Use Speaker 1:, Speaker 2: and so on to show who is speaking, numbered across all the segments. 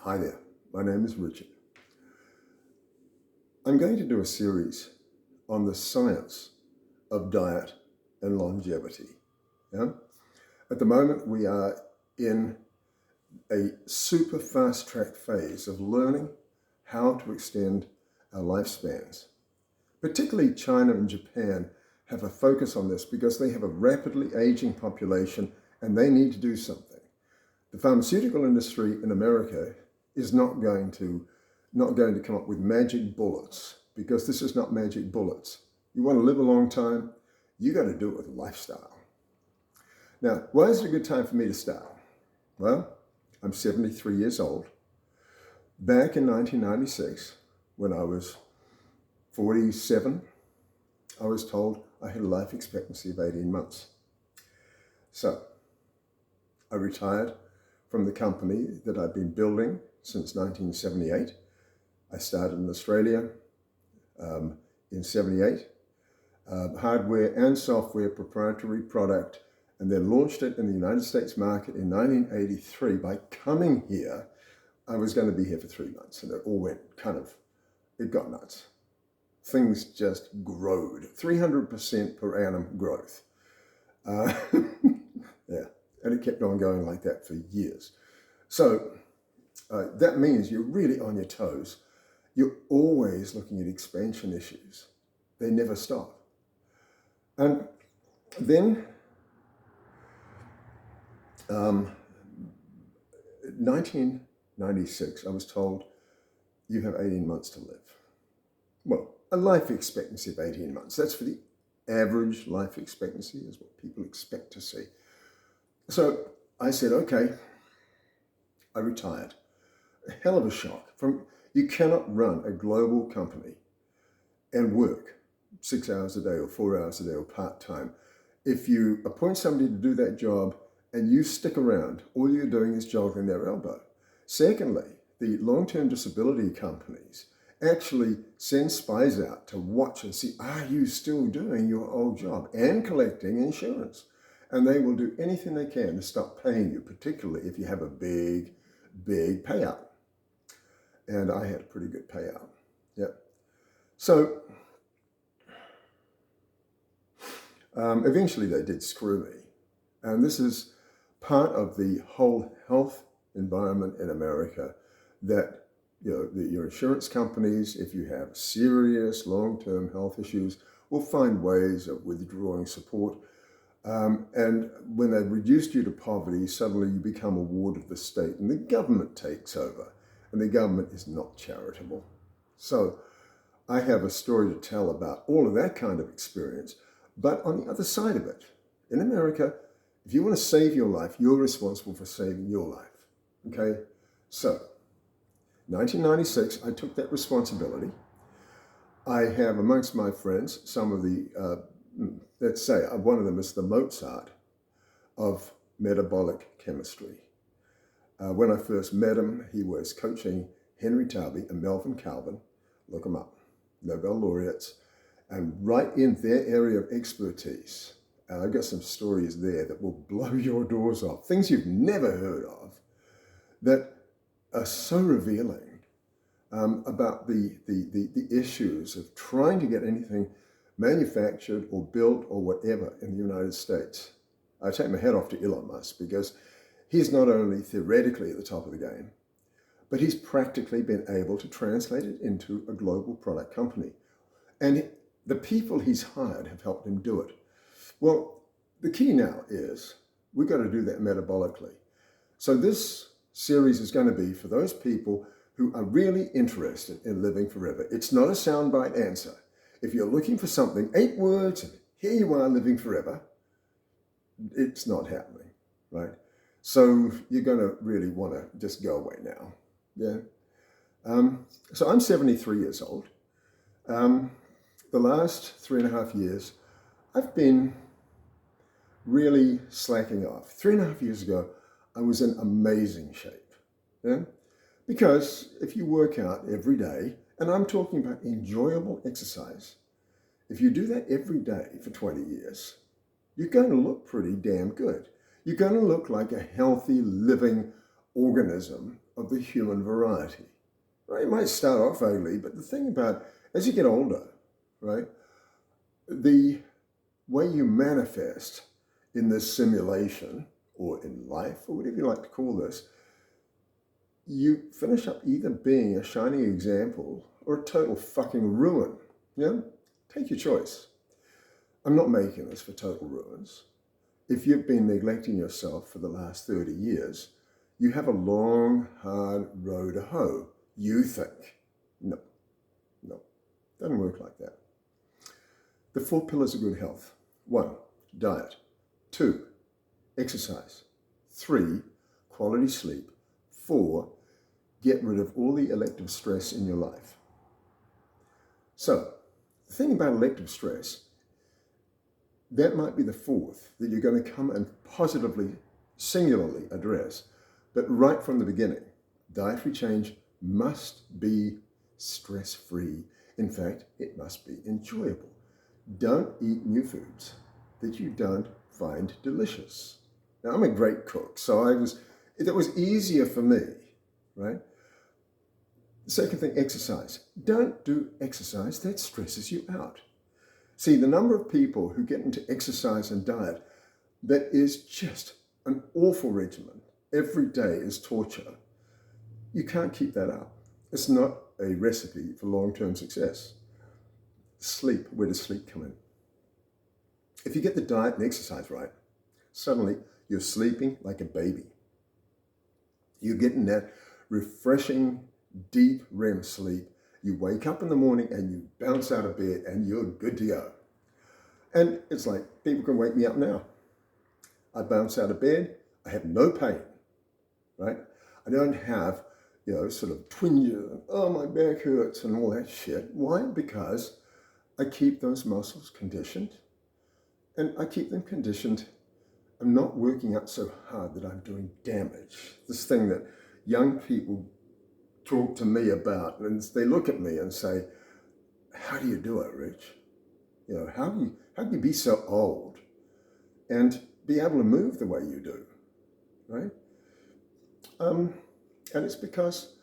Speaker 1: Hi there, my name is Richard. I'm going to do a series on the science of diet and longevity. Yeah? At the moment, we are in a super fast-track phase of learning how to extend our lifespans. Particularly China and Japan have a focus on this because they have a rapidly aging population and they need to do something. The pharmaceutical industry in America is not going to come up with magic bullets, because this is not magic bullets. You want to live a long time, you got to do it with lifestyle. Now, why is it a good time for me to start? Well, I'm 73 years old. Back in 1996, when I was 47, I was told I had a life expectancy of 18 months. So I retired from the company that I'd been building since 1978. I started in Australia in 78, hardware and software proprietary product, and then launched it in the United States market in 1983. By coming here, I was going to be here for 3 months, and it all went it got nuts. Things just growed, 300% per annum growth. Yeah, and it kept on going like that for years. So that means you're really on your toes. You're always looking at expansion issues. They never stop. And then 1996, I was told, you have 18 months to live. Well, a life expectancy of 18 months. That's for the average life expectancy, is what people expect to see. So I said, okay, I retired. A hell of a shock. You cannot run a global company and work 6 hours a day or 4 hours a day or part-time. If you appoint somebody to do that job and you stick around, all you're doing is jogging their elbow. Secondly, the long-term disability companies actually send spies out to watch and see, are you still doing your old job and collecting insurance? And they will do anything they can to stop paying you, particularly if you have a big payout. And I had a pretty good payout. Yep. So eventually they did screw me. And this is part of the whole health environment in America, that your insurance companies, if you have serious long-term health issues, will find ways of withdrawing support. And when they've reduced you to poverty, suddenly you become a ward of the state and the government takes over. And the government is not charitable. So I have a story to tell about all of that kind of experience. But on the other side of it, in America, if you want to save your life, you're responsible for saving your life. Okay? So 1996, I took that responsibility. I have amongst my friends some of the, let's say, one of them is the Mozart of metabolic chemistry. When I first met him, he was coaching Henry Tauby and Melvin Calvin. Look them up, Nobel laureates, and right in their area of expertise. And I've got some stories there that will blow your doors off, things you've never heard of, that are so revealing about the issues of trying to get anything manufactured or built or whatever in the United States. I take my hat off to Elon Musk, because he's not only theoretically at the top of the game, but he's practically been able to translate it into a global product company. And the people he's hired have helped him do it. Well, the key now is we've got to do that metabolically. So this series is going to be for those people who are really interested in living forever. It's not a soundbite answer. If you're looking for something, 8 words, and here you are living forever, it's not happening, right? So you're going to really want to just go away now. Yeah. So I'm 73 years old. The last 3.5 years, I've been really slacking off. 3.5 years ago, I was in amazing shape. Yeah? Because if you work out every day, and I'm talking about enjoyable exercise, if you do that every day for 20 years, you're going to look pretty damn good. You're going to look like a healthy, living, organism of the human variety. Right? It might start off ugly, but the thing about, as you get older, right, the way you manifest in this simulation, or in life, or whatever you like to call this, you finish up either being a shining example or a total fucking ruin. Yeah? Take your choice. I'm not making this for total ruins. If you've been neglecting yourself for the last 30 years, you have a long, hard road to hoe. You think. No, doesn't work like that. The 4 pillars of good health. 1, diet. 2, exercise. 3, quality sleep. 4, get rid of all the elective stress in your life. So, the thing about elective stress, that might be the 4th that you're going to come and positively, singularly address. But right from the beginning, dietary change must be stress-free. In fact, it must be enjoyable. Don't eat new foods that you don't find delicious. Now, I'm a great cook, so it was easier for me, right? The second thing, exercise. Don't do exercise that stresses you out. See, the number of people who get into exercise and diet, that is just an awful regimen. Every day is torture. You can't keep that up. It's not a recipe for long-term success. Sleep, where does sleep come in? If you get the diet and exercise right, suddenly you're sleeping like a baby. You're getting that refreshing, deep REM sleep. You wake up in the morning and you bounce out of bed and you're good to go. And it's like, people can wake me up now. I bounce out of bed, I have no pain, right? I don't have, sort of twinges, and, oh, my back hurts and all that shit. Why? Because I keep those muscles conditioned, and I keep them conditioned. I'm not working out so hard that I'm doing damage. This thing that young people talk to me about, and they look at me and say, how do you do it, Rich? How do you be so old and be able to move the way you do, right? And it's because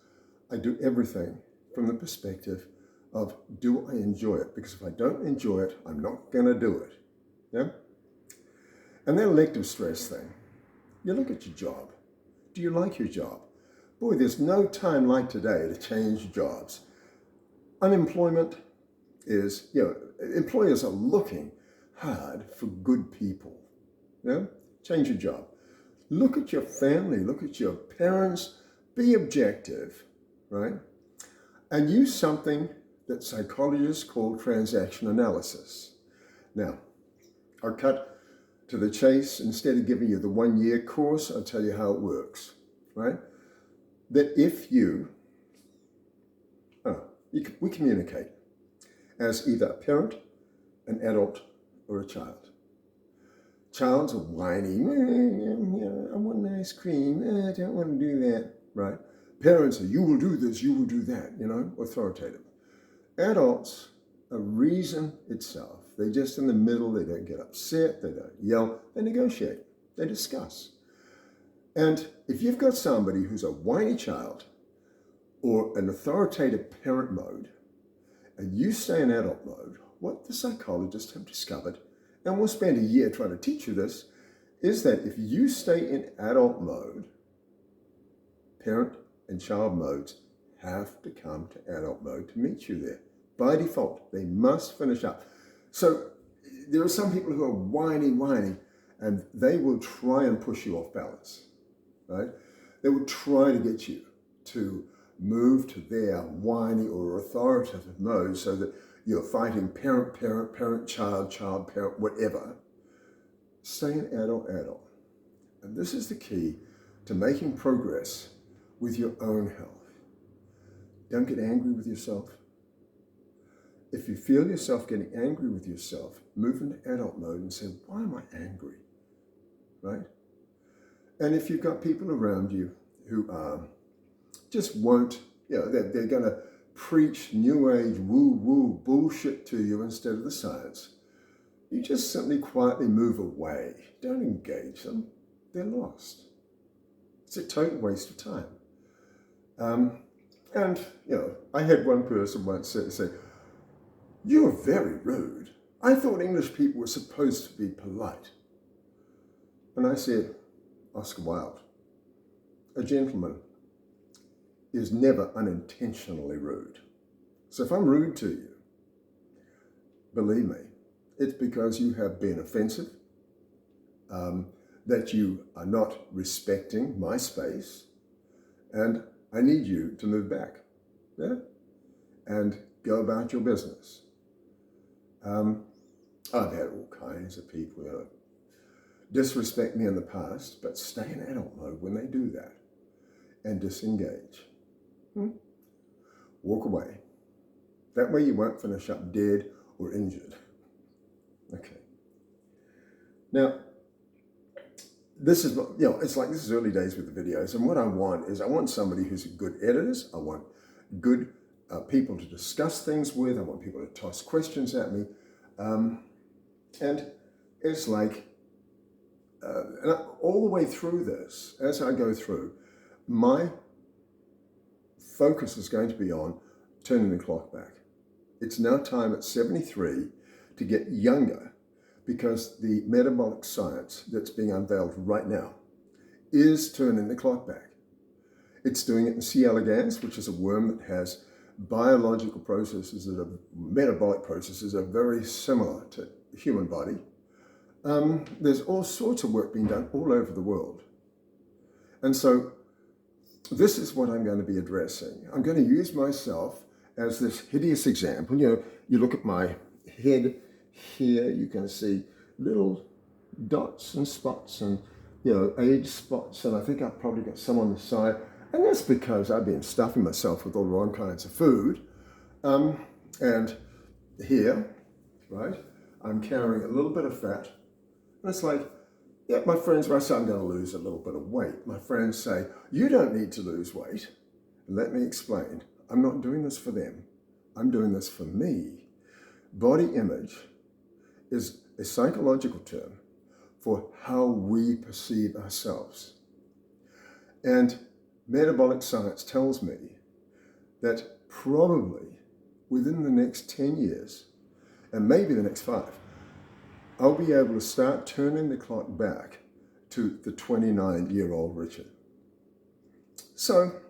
Speaker 1: I do everything from the perspective of, do I enjoy it? Because if I don't enjoy it, I'm not going to do it. Yeah? And that elective stress thing, you look at your job. Do you like your job? Boy, there's no time like today to change jobs. Unemployment is, employers are looking hard for good people. Yeah? Change your job. Look at your family, look at your parents, be objective, right? And use something that psychologists call transaction analysis. Now, I'll cut to the chase. Instead of giving you the 1-year course, I'll tell you how it works, right? That if we communicate as either a parent, an adult, or a child. Child's are whiny, I want an ice cream, I don't want to do that, right? Parents are, you will do this, you will do that, authoritative. Adults are reason itself. They're just in the middle, they don't get upset, they don't yell, they negotiate, they discuss. And if you've got somebody who's a whiny child or an authoritative parent mode, and you stay in adult mode, what the psychologists have discovered, and we'll spend a year trying to teach you this, is that if you stay in adult mode, parent and child modes have to come to adult mode to meet you there. By default, they must finish up. So there are some people who are whiny, and they will try and push you off balance, right? They will try to get you to move to their whiny or authoritative mode so that you're fighting parent, child, parent, whatever. Stay in adult. And this is the key to making progress with your own health. Don't get angry with yourself. If you feel yourself getting angry with yourself, move into adult mode and say, why am I angry? Right? And if you've got people around you who just won't, they're going to preach new age woo-woo bullshit to you instead of the science, you just simply quietly move away. Don't engage them. They're lost. It's a total waste of time. And, you know, I had one person once say, "You're very rude. I thought English people were supposed to be polite." And I said, "Oscar Wilde, a gentleman is never unintentionally rude. So if I'm rude to you, believe me, it's because you have been offensive, that you are not respecting my space, and I need you to move back, yeah, and go about your business." I've had all kinds of people, you know, disrespect me in the past, but stay in adult mode when they do that and disengage. Walk away. That way you won't finish up dead or injured. Okay. Now, this is, you know, it's like this is early days with the videos, and what I want is I want somebody who's good editors. I want good people to discuss things with. I want people to toss questions at me. And it's like, and all the way through this, as I go through, my focus is going to be on turning the clock back. It's now time at 73 to get younger, because the metabolic science that's being unveiled right now is turning the clock back. It's doing it in C. elegans, which is a worm that has biological processes that are metabolic processes that are very similar to the human body. There's all sorts of work being done all over the world. And so this is what I'm going to be addressing. I'm going to use myself as this hideous example. You know, you look at my head here, you can see little dots and spots and, you know, age spots. And I think I've probably got some on the side. And that's because I've been stuffing myself with all the wrong kinds of food. And here, right, I'm carrying a little bit of fat. And it's like, yeah, my friends, when I say I'm going to lose a little bit of weight, my friends say, "You don't need to lose weight." And let me explain. I'm not doing this for them. I'm doing this for me. Body image is a psychological term for how we perceive ourselves. And metabolic science tells me that probably within the next 10 years, and maybe the next 5, I'll be able to start turning the clock back to the 29-year-old Richard. So,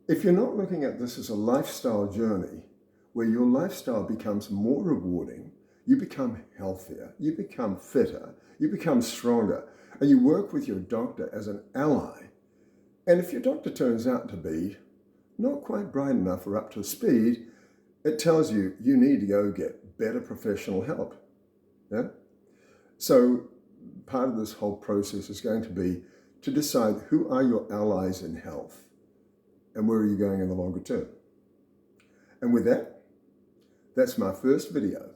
Speaker 1: if you're not looking at this as a lifestyle journey, where your lifestyle becomes more rewarding, you become healthier, you become fitter, you become stronger, and you work with your doctor as an ally. And if your doctor turns out to be not quite bright enough or up to speed, it tells you you need to go get better professional help. Yeah? So part of this whole process is going to be to decide who are your allies in health and where are you going in the longer term. And with that, that's my first video.